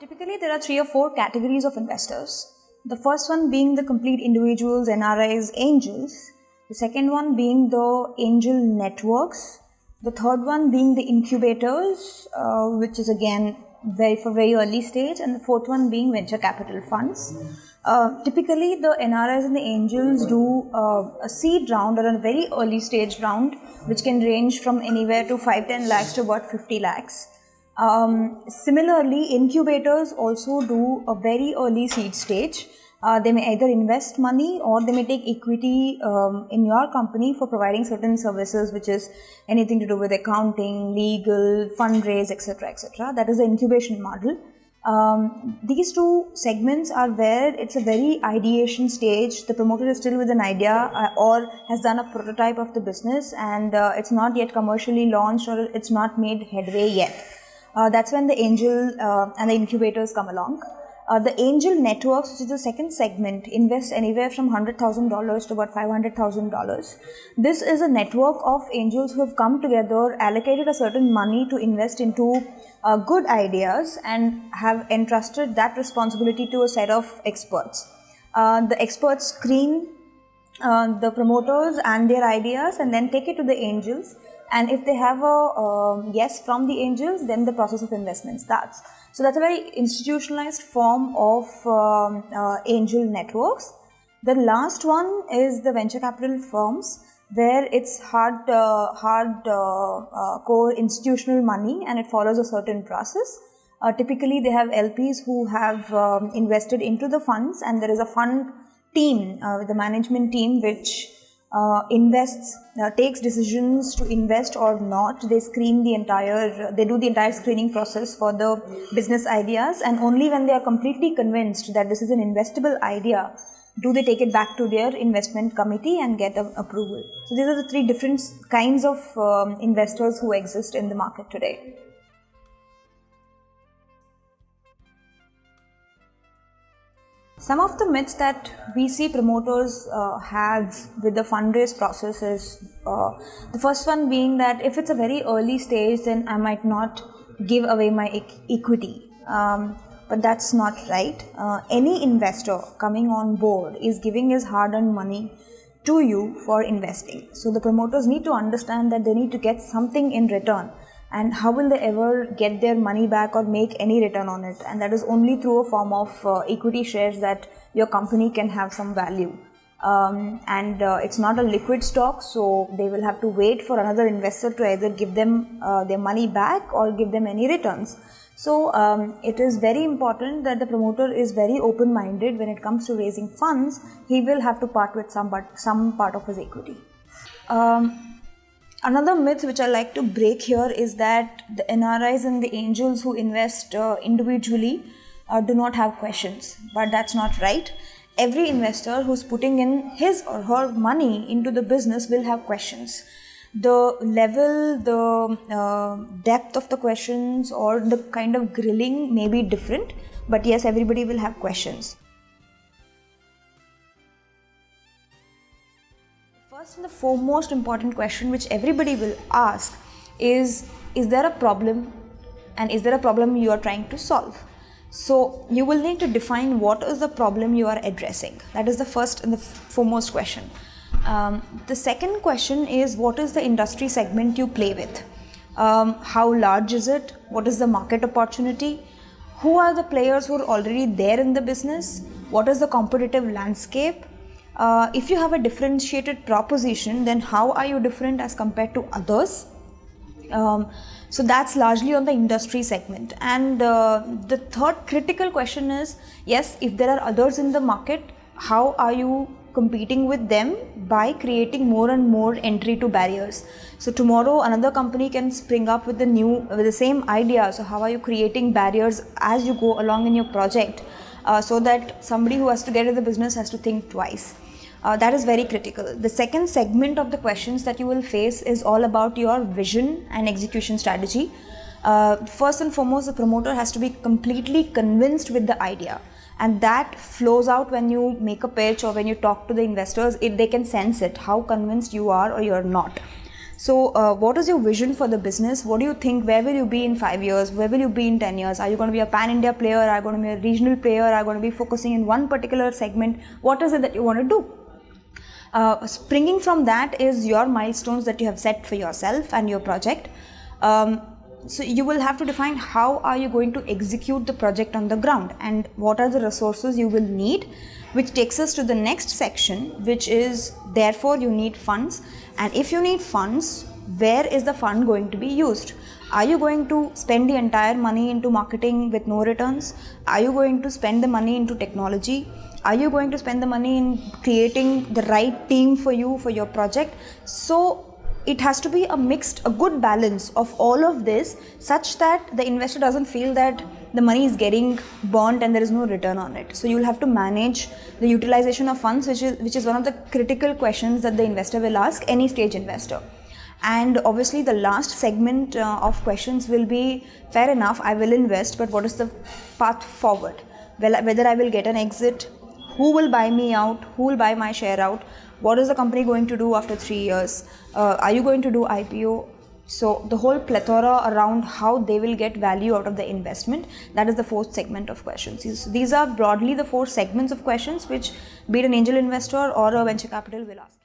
Typically, there are 3 or 4 categories of investors. The first one being the complete individuals, NRIs, angels. The second one being the angel networks. The third one being the incubators, which is again for very early stage. And the fourth one being venture capital funds. Typically, the NRIs and the angels do a seed round or a very early stage round, which can range from anywhere to 5-10 lakhs to about 50 lakhs. Similarly, incubators also do a very early seed stage. They may either invest money or they may take equity in your company for providing certain services, which is anything to do with accounting, legal, fundraise, etc., etc. That is the incubation model. These two segments are where it's a very ideation stage. The promoter is still with an idea or has done a prototype of the business, and it's not yet commercially launched or it's not made headway yet. That's when the angel and the incubators come along. The angel networks, which is the second segment, invest anywhere from $100,000 to about $500,000. This is a network of angels who have come together, allocated a certain money to invest into good ideas, and have entrusted that responsibility to a set of experts. The experts screen the promoters and their ideas and then take it to the angels. And if they have a yes from the angels, then the process of investment starts. So that's a very institutionalized form of angel networks. The last one is the venture capital firms, where it's core institutional money and it follows a certain process. Typically, they have LPs who have invested into the funds, and there is a fund team, the management team, which takes decisions to invest or not. They do the entire screening process for the business ideas, and only when they are completely convinced that this is an investable idea do they take it back to their investment committee and get approval. So these are the 3 different kinds of investors who exist in the market today. Some of the myths that we see promoters have with the fundraise process is the first one being that if it's a very early stage, then I might not give away my equity. But that's not right. Any investor coming on board is giving his hard-earned money to you for investing. So the promoters need to understand that they need to get something in return. And how will they ever get their money back or make any return on it? And that is only through a form of equity shares that your company can have some value. It's not a liquid stock, so they will have to wait for another investor to either give them their money back or give them any returns. So it is very important that the promoter is very open-minded when it comes to raising funds. He will have to part with some part of his equity. Another myth which I like to break here is that the NRIs and the angels who invest individually do not have questions. But that's not right. Every investor who's putting in his or her money into the business will have questions. The level, the depth of the questions or the kind of grilling may be different. But yes, everybody will have questions. First and the foremost important question which everybody will ask is there a problem, and is there a problem you are trying to solve? So you will need to define what is the problem you are addressing. That is the first and the foremost question. The second question is, what is the industry segment you play with? How large is it? What is the market opportunity? Who are the players who are already there in the business? What is the competitive landscape? If you have a differentiated proposition, then how are you different as compared to others? So that's largely on the industry segment. And the third critical question is, yes, if there are others in the market, how are you competing with them by creating more and more entry to barriers? So tomorrow another company can spring up with the same idea. So how are you creating barriers as you go along in your project so that somebody who has to get into the business has to think twice? That is very critical. The second segment of the questions that you will face is all about your vision and execution strategy. First and foremost, the promoter has to be completely convinced with the idea, and that flows out when you make a pitch or when you talk to the investors. They can sense it, how convinced you are or you're not. So what is your vision for the business? What do you think? Where will you be in 5 years? Where will you be in 10 years? Are you going to be a pan-India player? Are you going to be a regional player? Are you going to be focusing in one particular segment? What is it that you want to do? Springing from that is your milestones that you have set for yourself and your project. So you will have to define how are you going to execute the project on the ground and what are the resources you will need, which takes us to the next section, which is therefore you need funds. And if you need funds, where is the fund going to be used? Are you going to spend the entire money into marketing with no returns? Are you going to spend the money into technology? Are you going to spend the money in creating the right team for you for your project? So it has to be a good balance of all of this, such that the investor doesn't feel that the money is getting burnt and there is no return on it. So you will have to manage the utilization of funds, which is one of the critical questions that the investor will ask any stage investor. And obviously the last segment of questions will be, fair enough, I will invest, but what is the path forward? Whether I will get an exit, who will buy me out, who will buy my share out, what is the company going to do after 3 years, are you going to do IPO? So the whole plethora around how they will get value out of the investment, that is the fourth segment of questions. These are broadly the 4 segments of questions which be it an angel investor or a venture capital will ask.